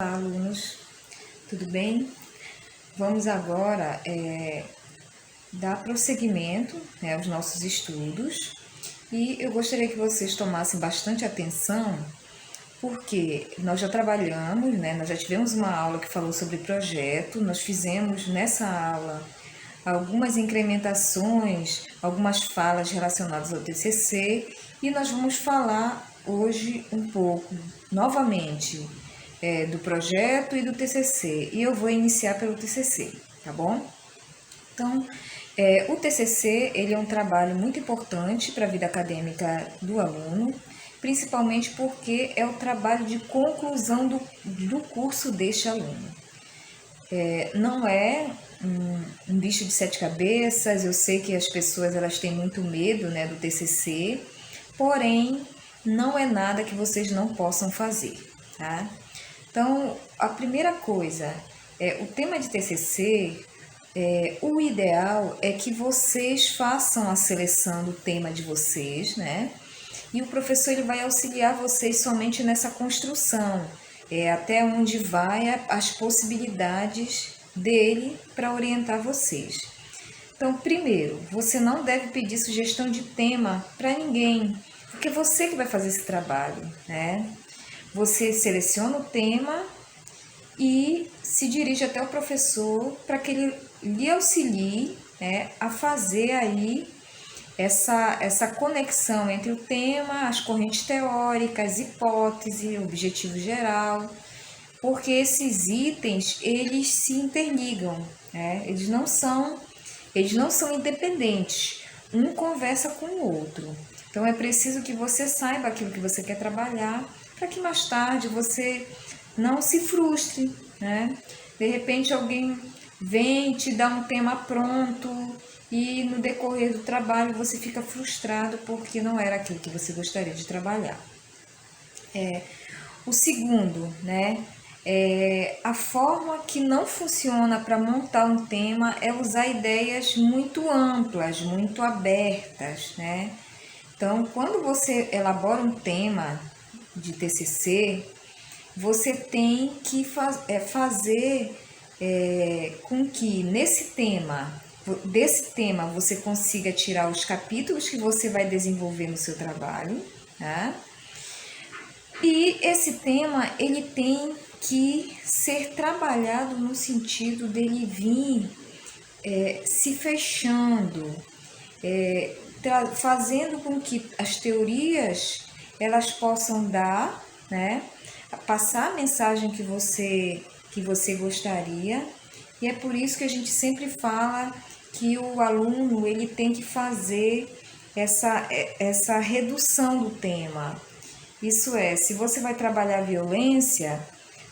Olá, alunos, tudo bem? Vamos agora dar prosseguimento, aos nossos estudos e eu gostaria que vocês tomassem bastante atenção, porque nós já trabalhamos, nós já tivemos uma aula que falou sobre projeto, nós fizemos nessa aula algumas incrementações, algumas falas relacionadas ao TCC e nós vamos falar hoje um pouco, novamente, do projeto e do TCC. E eu vou iniciar pelo TCC, tá bom? Então, o TCC ele é um trabalho muito importante para a vida acadêmica do aluno, principalmente porque é o trabalho de conclusão do curso deste aluno. Não é um bicho de sete cabeças, eu sei que as pessoas elas têm muito medo, do TCC, porém não é nada que vocês não possam fazer, tá? Então, a primeira coisa, o tema de TCC, o ideal é que vocês façam a seleção do tema de vocês, né? E o professor ele vai auxiliar vocês somente nessa construção, até onde vai as possibilidades dele para orientar vocês. Então, primeiro, você não deve pedir sugestão de tema para ninguém, porque é você que vai fazer esse trabalho, né? Você seleciona o tema e se dirige até o professor para que ele lhe auxilie, a fazer aí essa conexão entre o tema, as correntes teóricas, hipótese, objetivo geral, porque esses itens eles se interligam, Eles não são independentes, um conversa com o outro. Então é preciso que você saiba aquilo que você quer trabalhar, para que mais tarde você não se frustre, né? De repente alguém vem te dar um tema pronto e no decorrer do trabalho você fica frustrado porque não era aquilo que você gostaria de trabalhar. O segundo, a forma que não funciona para montar um tema é usar ideias muito amplas, muito abertas, né? Então, quando você elabora um tema de TCC, você tem que fazer com que desse tema você consiga tirar os capítulos que você vai desenvolver no seu trabalho, tá? E esse tema ele tem que ser trabalhado no sentido dele vir se fechando, fazendo com que as teorias elas possam dar, passar a mensagem que você gostaria. E é por isso que a gente sempre fala que o aluno ele tem que fazer essa redução do tema. Isso é, se você vai trabalhar violência,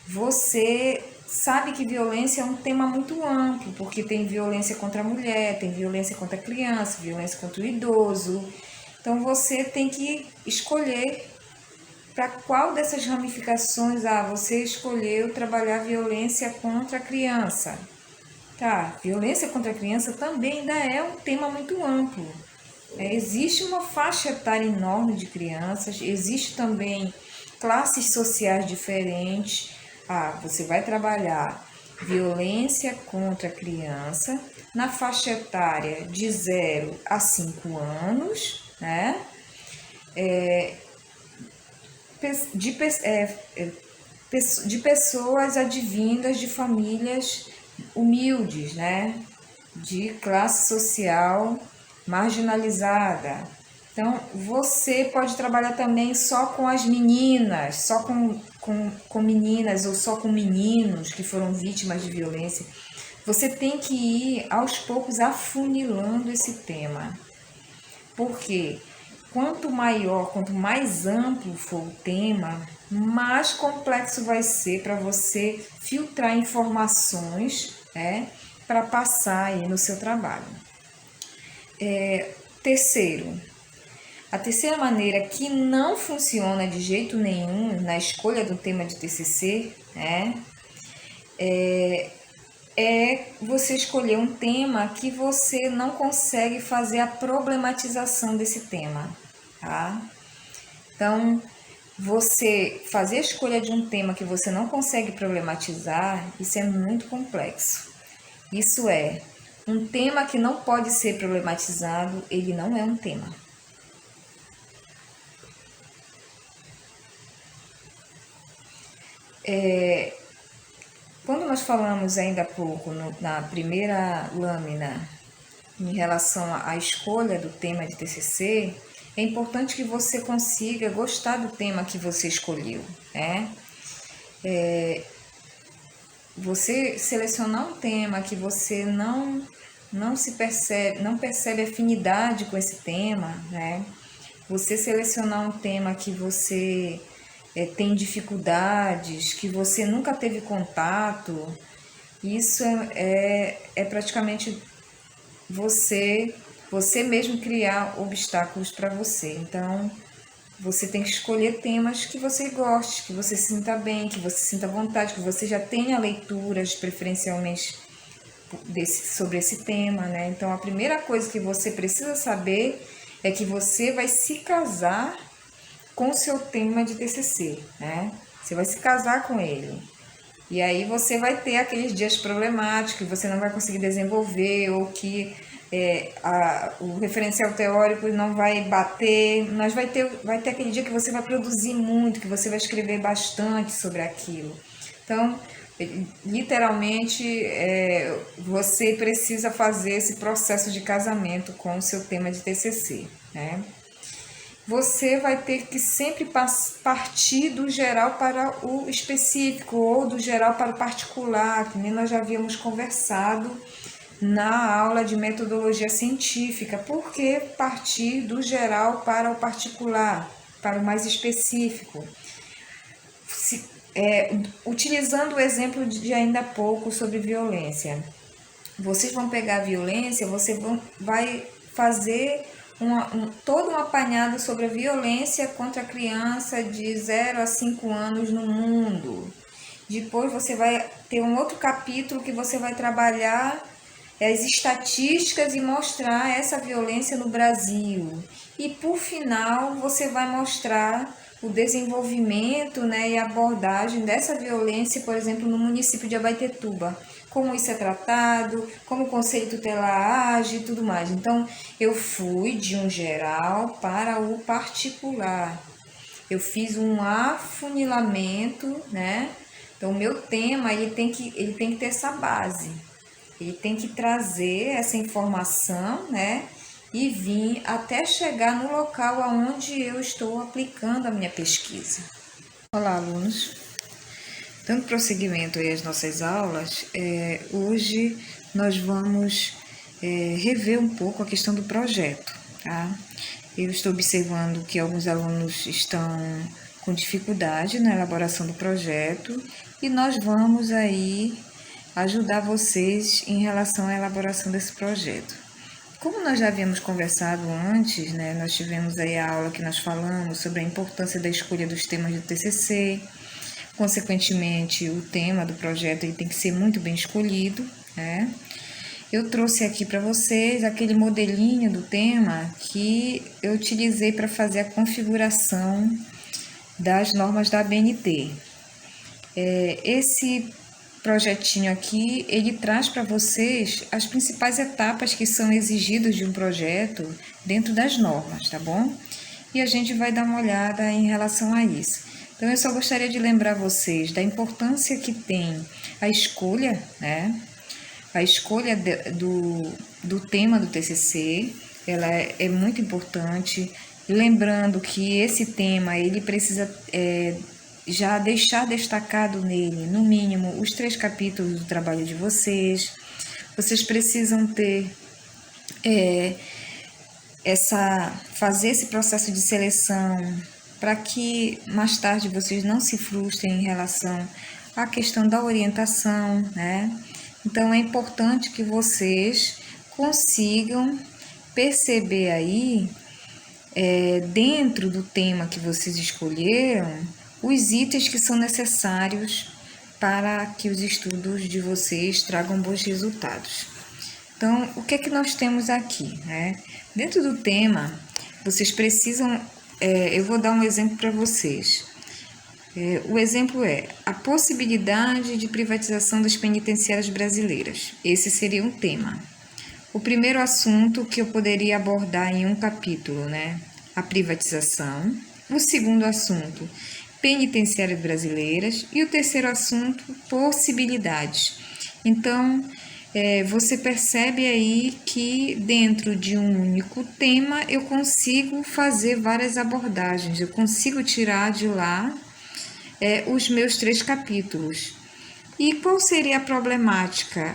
você sabe que violência é um tema muito amplo, porque tem violência contra a mulher, tem violência contra a criança, violência contra o idoso. Então você tem que escolher para qual dessas ramificações você escolheu trabalhar violência contra a criança. Tá, violência contra a criança também ainda é um tema muito amplo. Existe uma faixa etária enorme de crianças, existe também classes sociais diferentes. Você vai trabalhar violência contra a criança na faixa etária de 0 a 5 anos, né? De pessoas advindas de famílias humildes, de classe social marginalizada. Então, você pode trabalhar também só com as meninas, só com meninas ou só com meninos que foram vítimas de violência. Você tem que ir, aos poucos, afunilando esse tema. Porque quanto mais amplo for o tema, mais complexo vai ser para você filtrar informações, para passar aí no seu trabalho. Terceiro, a terceira maneira que não funciona de jeito nenhum na escolha do tema de TCC, é você escolher um tema que você não consegue fazer a problematização desse tema, tá? Então, você fazer a escolha de um tema que você não consegue problematizar, isso é muito complexo. Isso é, um tema que não pode ser problematizado, ele não é um tema. Quando nós falamos ainda há pouco, na primeira lâmina, em relação à escolha do tema de TCC, é importante que você consiga gostar do tema que você escolheu, né? Você selecionar um tema que você não percebe afinidade com esse tema, né? Você selecionar um tema que você tem dificuldades, que você nunca teve contato, isso é praticamente você mesmo criar obstáculos para você. Então, você tem que escolher temas que você goste, que você sinta bem, que você sinta vontade, que você já tenha leituras preferencialmente sobre esse tema, né? Então, a primeira coisa que você precisa saber é que você vai se casar com o seu tema de TCC, né? Você vai se casar com ele. E aí você vai ter aqueles dias problemáticos que você não vai conseguir desenvolver ou que o referencial teórico não vai bater, mas vai ter aquele dia que você vai produzir muito, que você vai escrever bastante sobre aquilo. Então, literalmente, você precisa fazer esse processo de casamento com o seu tema de TCC, né? Você vai ter que sempre partir do geral para o específico ou do geral para o particular, que nem nós já havíamos conversado na aula de metodologia científica. Por que partir do geral para o particular, para o mais específico? Utilizando o exemplo de ainda há pouco sobre violência. Vocês vão pegar a violência, vai fazer todo um apanhado sobre a violência contra a criança de 0 a 5 anos no mundo. Depois você vai ter um outro capítulo que você vai trabalhar as estatísticas e mostrar essa violência no Brasil. E por final você vai mostrar o desenvolvimento, né, e abordagem dessa violência, por exemplo, no município de Abaetetuba. Como isso é tratado, como o conselho tutelar age e tudo mais. Então, eu fui de um geral para o particular. Eu fiz um afunilamento, né? Então, o meu tema ele tem que ter essa base. Ele tem que trazer essa informação, né? E vir até chegar no local aonde eu estou aplicando a minha pesquisa. Olá, alunos. Dando prosseguimento aí às nossas aulas, hoje nós vamos rever um pouco a questão do projeto, tá? Eu estou observando que alguns alunos estão com dificuldade na elaboração do projeto e nós vamos aí ajudar vocês em relação à elaboração desse projeto. Como nós já havíamos conversado antes, né, nós tivemos aí a aula que nós falamos sobre a importância da escolha dos temas do TCC. Consequentemente, o tema do projeto ele tem que ser muito bem escolhido, né? Eu trouxe aqui para vocês aquele modelinho do tema que eu utilizei para fazer a configuração das normas da ABNT. Esse projetinho aqui, ele traz para vocês as principais etapas que são exigidas de um projeto dentro das normas, tá bom? E a gente vai dar uma olhada em relação a isso. Então, eu só gostaria de lembrar vocês da importância que tem a escolha, né? A escolha do tema do TCC, ela é muito importante. Lembrando que esse tema, ele precisa já deixar destacado nele, no mínimo, os 3 capítulos do trabalho de vocês. Vocês precisam ter fazer esse processo de seleção para que mais tarde vocês não se frustrem em relação à questão da orientação, né? Então, é importante que vocês consigam perceber aí, dentro do tema que vocês escolheram, os itens que são necessários para que os estudos de vocês tragam bons resultados. Então, o que é que nós temos aqui, né? Dentro do tema, vocês precisam... eu vou dar um exemplo para vocês. O exemplo é a possibilidade de privatização das penitenciárias brasileiras. Esse seria um tema. O primeiro assunto que eu poderia abordar em um capítulo, né? A privatização. O segundo assunto, penitenciárias brasileiras. E o terceiro assunto, possibilidades. Então, você percebe aí que dentro de um único tema eu consigo fazer várias abordagens, eu consigo tirar de lá os meus 3 capítulos. E qual seria a problemática?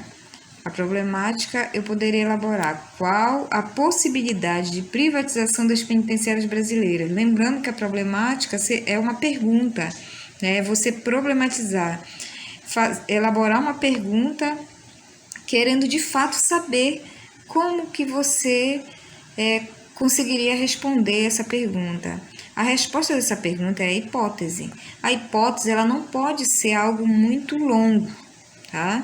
A problemática eu poderia elaborar qual a possibilidade de privatização das penitenciárias brasileiras. Lembrando que a problemática é uma pergunta, né? Você problematizar, elaborar uma pergunta querendo de fato saber como que você conseguiria responder essa pergunta. A resposta dessa pergunta é a hipótese. A hipótese ela não pode ser algo muito longo, tá?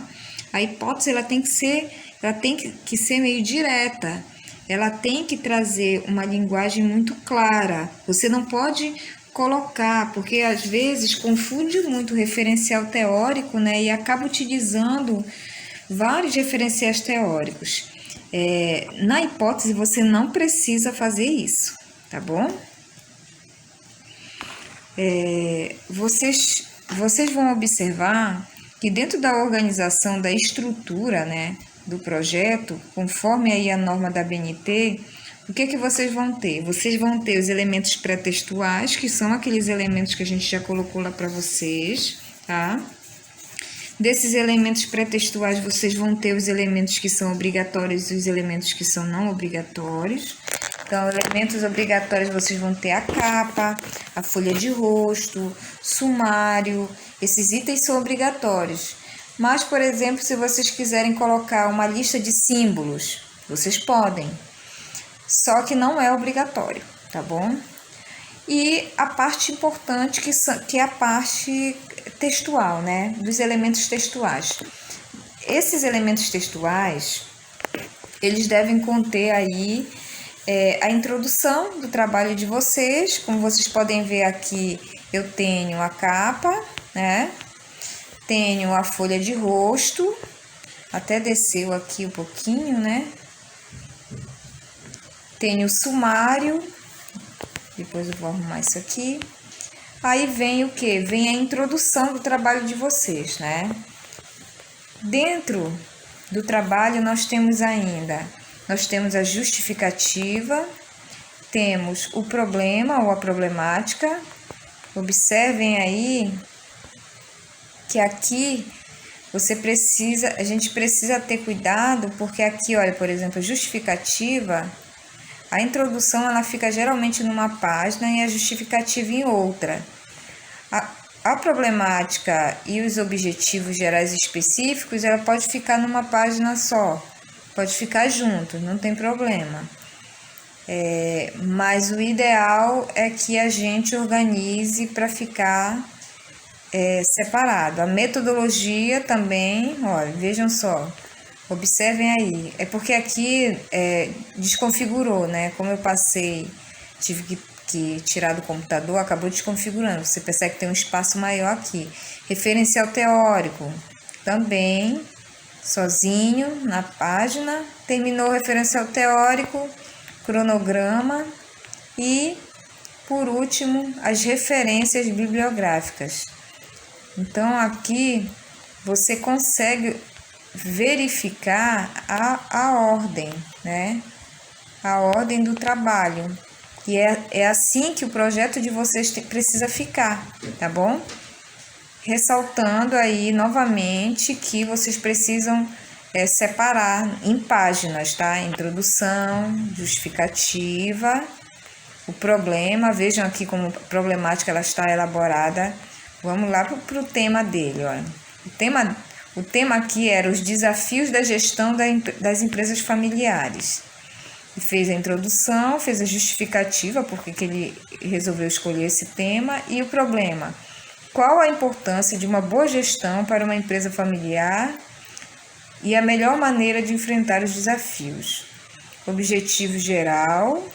A hipótese ela tem que ser meio direta. Ela tem que trazer uma linguagem muito clara. Você não pode colocar, porque às vezes confunde muito o referencial teórico, né? E acaba utilizando vários referenciais teóricos. Na hipótese você não precisa fazer isso, tá bom? Vocês vão observar que dentro da organização da estrutura, né, do projeto, conforme aí a norma da BNT, o que vocês vão ter? Vocês vão ter os elementos pré-textuais, que são aqueles elementos que a gente já colocou lá para vocês, tá? Desses elementos pré-textuais, vocês vão ter os elementos que são obrigatórios e os elementos que são não obrigatórios. Então, elementos obrigatórios, vocês vão ter a capa, a folha de rosto, sumário. Esses itens são obrigatórios. Mas, por exemplo, se vocês quiserem colocar uma lista de símbolos, vocês podem. Só que não é obrigatório, tá bom? E a parte importante, que é a parte textual, né? Dos elementos textuais. Esses elementos textuais, eles devem conter aí a introdução do trabalho de vocês. Como vocês podem ver aqui, eu tenho a capa, né? Tenho a folha de rosto, até desceu aqui um pouquinho, né? Tenho o sumário, depois eu vou arrumar isso aqui. Aí vem o que? Vem a introdução do trabalho de vocês, né? Dentro do trabalho nós temos a justificativa, temos o problema ou a problemática. Observem aí que aqui a gente precisa ter cuidado, porque aqui, olha, por exemplo, a justificativa, a introdução ela fica geralmente numa página e a justificativa em outra. A problemática e os objetivos gerais e específicos, ela pode ficar numa página só, pode ficar junto, não tem problema. Mas o ideal é que a gente organize para ficar separado. A metodologia também, olha, vejam só, observem aí. É porque aqui desconfigurou, né? Como eu tive que tirar do computador, acabou desconfigurando. Você percebe que tem um espaço maior aqui. Referencial teórico, também, sozinho, na página. Terminou o referencial teórico, cronograma e, por último, as referências bibliográficas. Então, aqui você consegue verificar a ordem, né? A ordem do trabalho. E é assim que o projeto de vocês precisa ficar, tá bom? Ressaltando aí novamente que vocês precisam separar em páginas, tá? Introdução, justificativa, o problema. Vejam aqui como a problemática ela está elaborada. Vamos lá para o tema dele, olha. O tema aqui era os desafios da gestão das empresas familiares. Fez a introdução, fez a justificativa, porque que ele resolveu escolher esse tema, e o problema. Qual a importância de uma boa gestão para uma empresa familiar e a melhor maneira de enfrentar os desafios? Objetivo geral,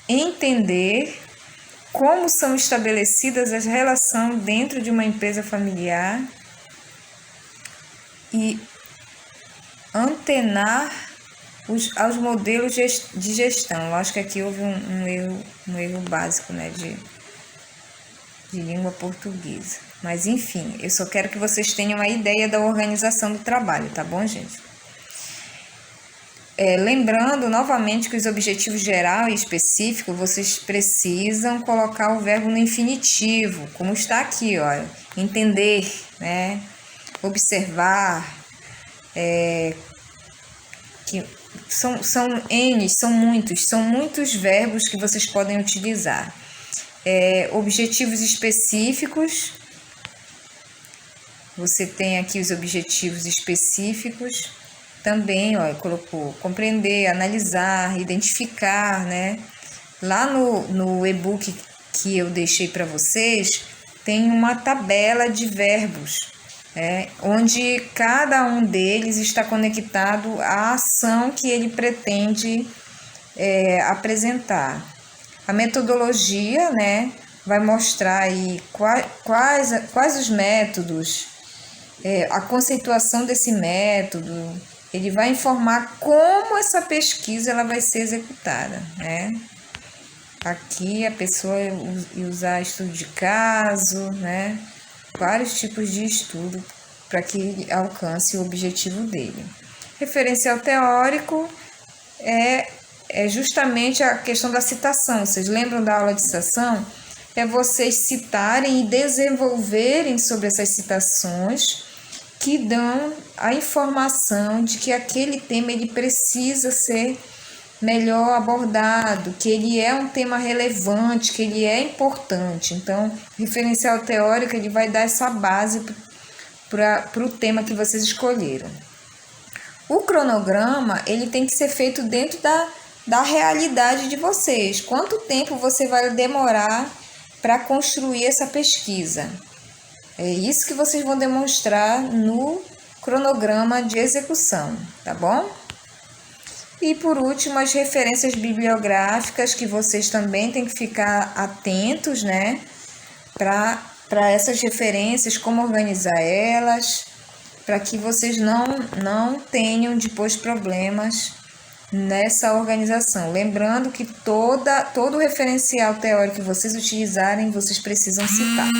entender como são estabelecidas as relações dentro de uma empresa familiar e antenar aos modelos de gestão. Eu acho que aqui houve um erro básico, né, de língua portuguesa. Mas enfim, eu só quero que vocês tenham uma ideia da organização do trabalho, tá bom, gente? Lembrando novamente que os objetivos geral e específico, vocês precisam colocar o verbo no infinitivo, como está aqui, ó, entender, né? Observar, que são N, são muitos verbos que vocês podem utilizar. Objetivos específicos, você tem aqui os objetivos específicos, também, ó, colocou compreender, analisar, identificar, né? Lá no e-book que eu deixei para vocês, tem uma tabela de verbos, onde cada um deles está conectado à ação que ele pretende apresentar. A metodologia, né, vai mostrar aí quais os métodos, a conceituação desse método. Ele vai informar como essa pesquisa ela vai ser executada, né? Aqui a pessoa usar estudo de caso, né? Vários tipos de estudo para que ele alcance o objetivo dele. Referencial teórico é justamente a questão da citação. Vocês lembram da aula de citação? É vocês citarem e desenvolverem sobre essas citações que dão a informação de que aquele tema ele precisa ser melhor abordado, que ele é um tema relevante, que ele é importante. Então, referencial teórico ele vai dar essa base para o tema que vocês escolheram. O cronograma ele tem que ser feito dentro da realidade de vocês. Quanto tempo você vai demorar para construir essa pesquisa? É isso que vocês vão demonstrar no cronograma de execução, tá bom? E por último, as referências bibliográficas, que vocês também têm que ficar atentos, né? Para essas referências, como organizar elas, para que vocês não tenham depois problemas nessa organização. Lembrando que todo referencial teórico que vocês utilizarem, vocês precisam citar.